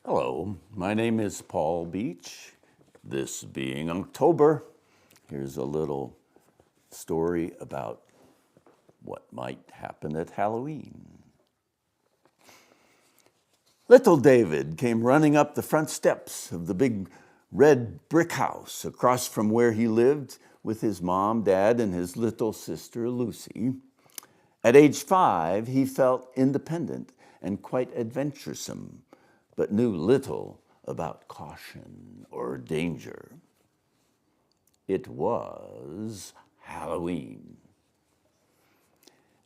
Hello, my name is Paul Beach. This being October, here's a little story about what might happen at Halloween. Little David came running up the front steps of the big red brick house across from where he lived with his mom, dad, and his little sister, Lucy. At age 5, he felt independent and quite adventuresome, but knew little about caution or danger. It was Halloween.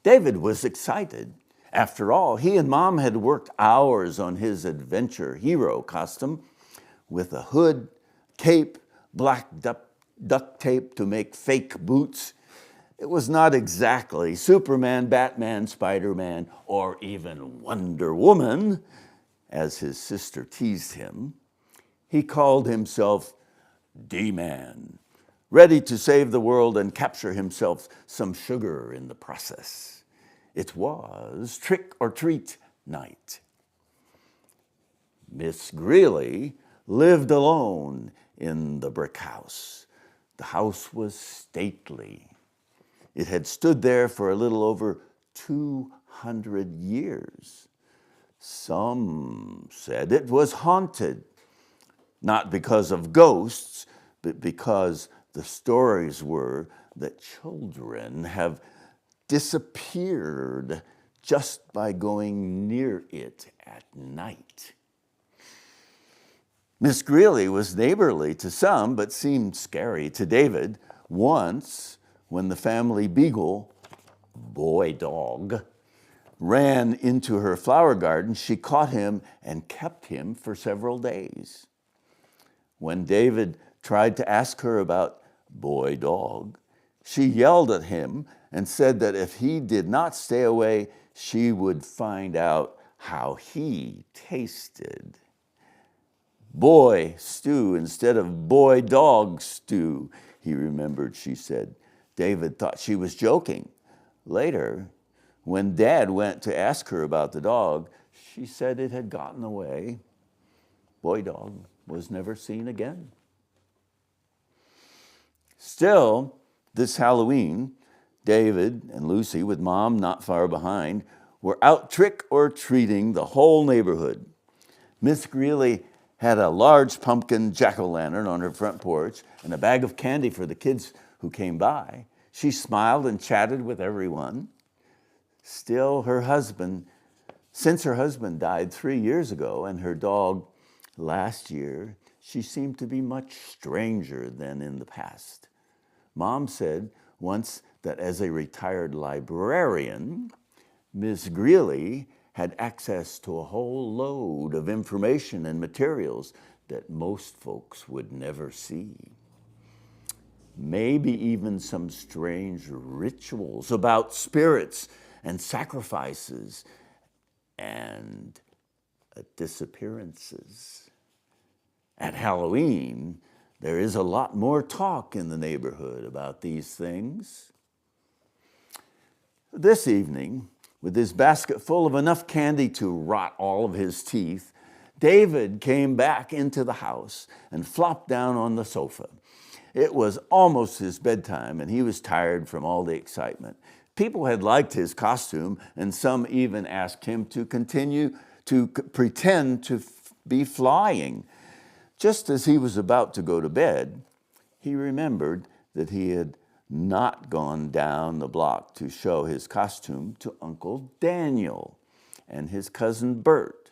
David was excited. After all, he and Mom had worked hours on his adventure hero costume with a hood, cape, black duct tape to make fake boots. It was not exactly Superman, Batman, Spider-Man, or even Wonder Woman, as his sister teased him. He called himself D-Man, ready to save the world and capture himself some sugar in the process. It was trick or treat night. Miss Greely lived alone in the brick house. The house was stately. It had stood there for a little over 200 years. Some said it was haunted, not because of ghosts, but because the stories were that children have disappeared just by going near it at night. Miss Greely was neighborly to some, but seemed scary to David. Once, when the family beagle, boy dog, ran into her flower garden, she caught him and kept him for several days. When David tried to ask her about boy dog, she yelled at him and said that if he did not stay away, she would find out how he tasted. Boy stew instead of boy dog stew, he remembered she said. David thought she was joking. Later, when Dad went to ask her about the dog, she said it had gotten away. Boy dog was never seen again. Still, this Halloween, David and Lucy, with Mom not far behind, were out trick-or-treating the whole neighborhood. Miss Greely had a large pumpkin jack-o'-lantern on her front porch and a bag of candy for the kids who came by. She smiled and chatted with everyone. Still, since her husband died 3 years ago and her dog last year, she seemed to be much stranger than in the past. Mom said once that as a retired librarian, Miss Greely had access to a whole load of information and materials that most folks would never see. Maybe even some strange rituals about spirits and sacrifices and disappearances. At Halloween, there is a lot more talk in the neighborhood about these things. This evening, with his basket full of enough candy to rot all of his teeth, David came back into the house and flopped down on the sofa. It was almost his bedtime, and he was tired from all the excitement. People had liked his costume, and some even asked him to continue to pretend to be flying. Just as he was about to go to bed, he remembered that he had not gone down the block to show his costume to Uncle Daniel and his cousin Bert.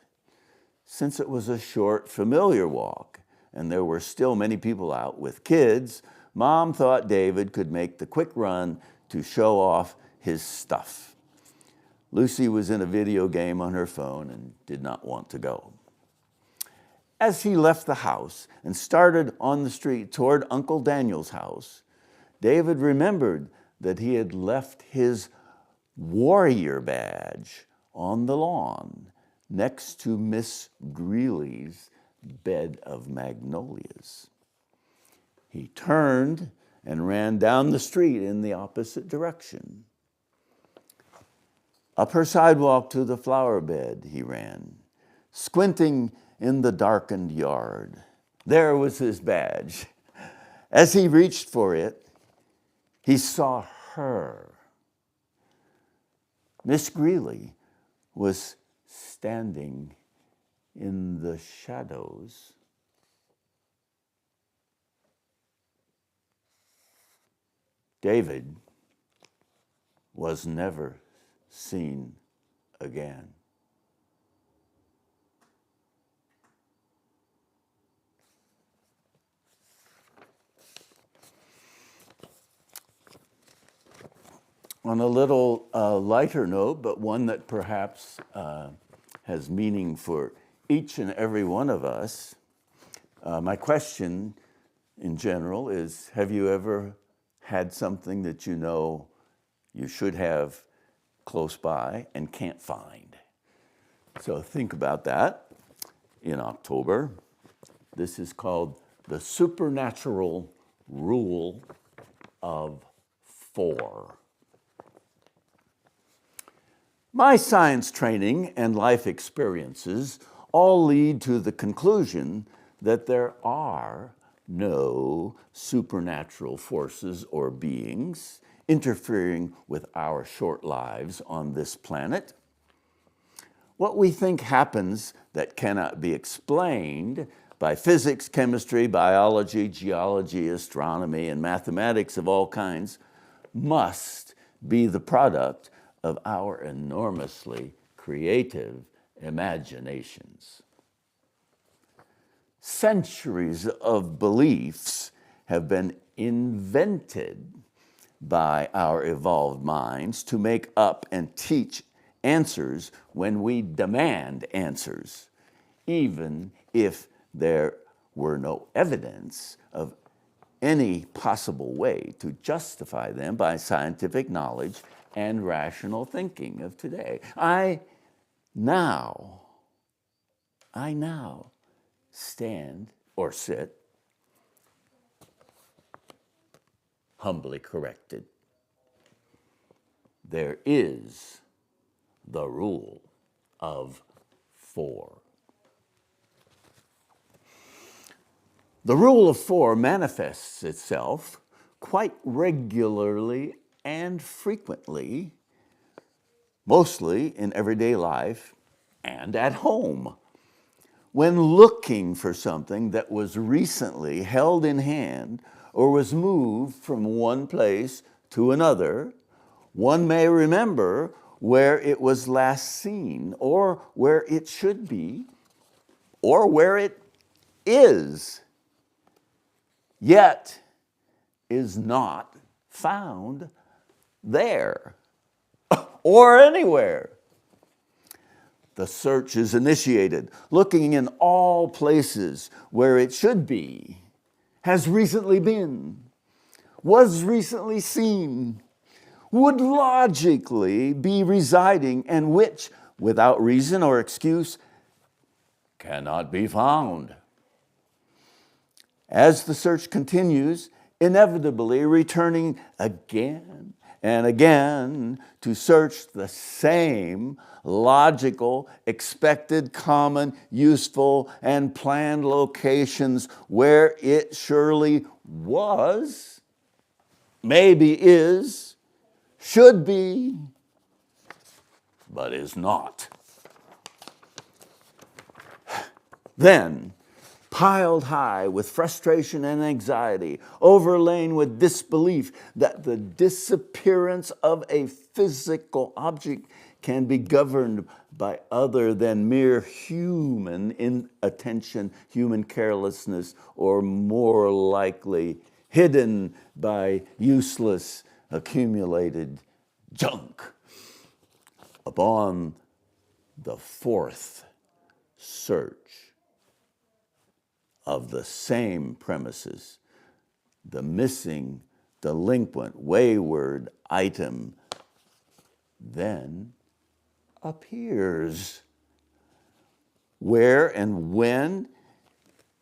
Since it was a short, familiar walk, and there were still many people out with kids, Mom thought David could make the quick run to show off his stuff. Lucy was in a video game on her phone and did not want to go. As he left the house and started on the street toward Uncle Daniel's house, David remembered that he had left his warrior badge on the lawn next to Miss Greely's bed of magnolias. He turned and ran down the street in the opposite direction. Up her sidewalk to the flower bed he ran, squinting in the darkened yard. There was his badge. As he reached for it, he saw her. Miss Greely was standing in the shadows. David was never seen again. On a little lighter note, but one that perhaps has meaning for each and every one of us, my question in general is, have you ever had something that you know you should have close by and can't find? So think about that in October. This is called the supernatural rule of 4. My science training and life experiences all lead to the conclusion that there are no supernatural forces or beings interfering with our short lives on this planet. What we think happens that cannot be explained by physics, chemistry, biology, geology, astronomy, and mathematics of all kinds must be the product of our enormously creative imaginations. Centuries of beliefs have been invented by our evolved minds to make up and teach answers when we demand answers, even if there were no evidence of any possible way to justify them by scientific knowledge and rational thinking of today. I now stand or sit humbly corrected. There is the rule of 4. The rule of 4 manifests itself quite regularly and frequently, mostly in everyday life and at home. When looking for something that was recently held in hand or was moved from one place to another, one may remember where it was last seen, or where it should be, or where it is, yet is not found there or anywhere. The search is initiated, looking in all places where it should be, has recently been, was recently seen, would logically be residing, and which, without reason or excuse, cannot be found. As the search continues, inevitably returning again and again to search the same logical, expected, common, useful, and planned locations where it surely was, maybe is, should be, but is not. Then, piled high with frustration and anxiety, overlain with disbelief that the disappearance of a physical object can be governed by other than mere human inattention, human carelessness, or more likely hidden by useless accumulated junk. Upon the 4th search of the same premises, the missing, delinquent, wayward item then appears. Where and when?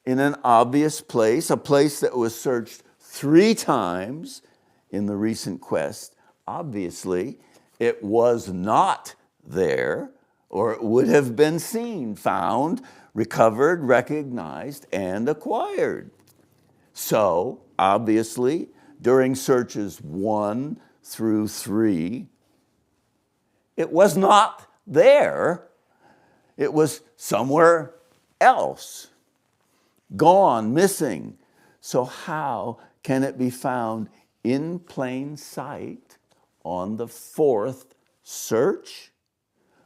In an obvious place, a place that was searched 3 times in the recent quest. Obviously, it was not there or it would have been seen, found, recovered, recognized, and acquired. So, obviously, during searches 1 through 3, it was not there. It was somewhere else, gone, missing. So how can it be found in plain sight on the 4th search?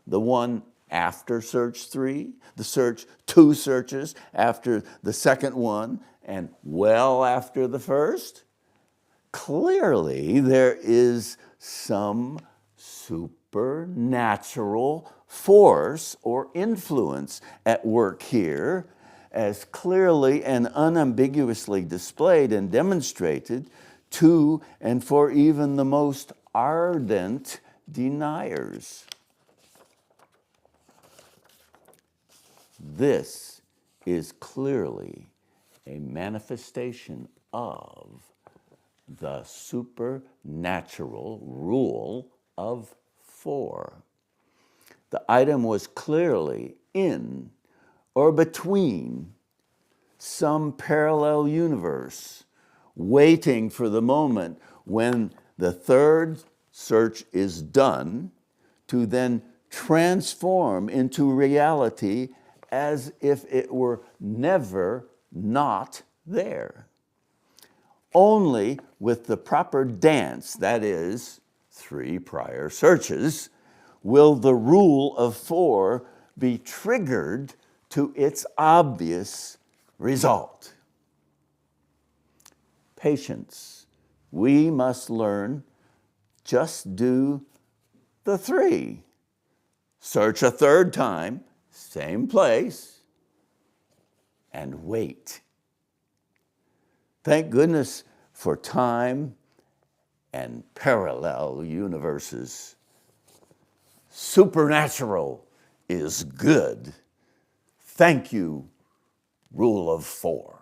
The one after search 3, the search 2 searches after the second one, and well after the first? Clearly, there is some supernatural force or influence at work here, as clearly and unambiguously displayed and demonstrated to and for even the most ardent deniers. This is clearly a manifestation of the supernatural rule of 4. The item was clearly in or between some parallel universe, waiting for the moment when the 3rd search is done to then transform into reality as if it were never not there. Only with the proper dance, that is, 3 prior searches, will the rule of 4 be triggered to its obvious result. Patience. We must learn, just do the 3. Search a 3rd time, same place, and wait. Thank goodness for time and parallel universes. Supernatural is good. Thank you, rule of 4.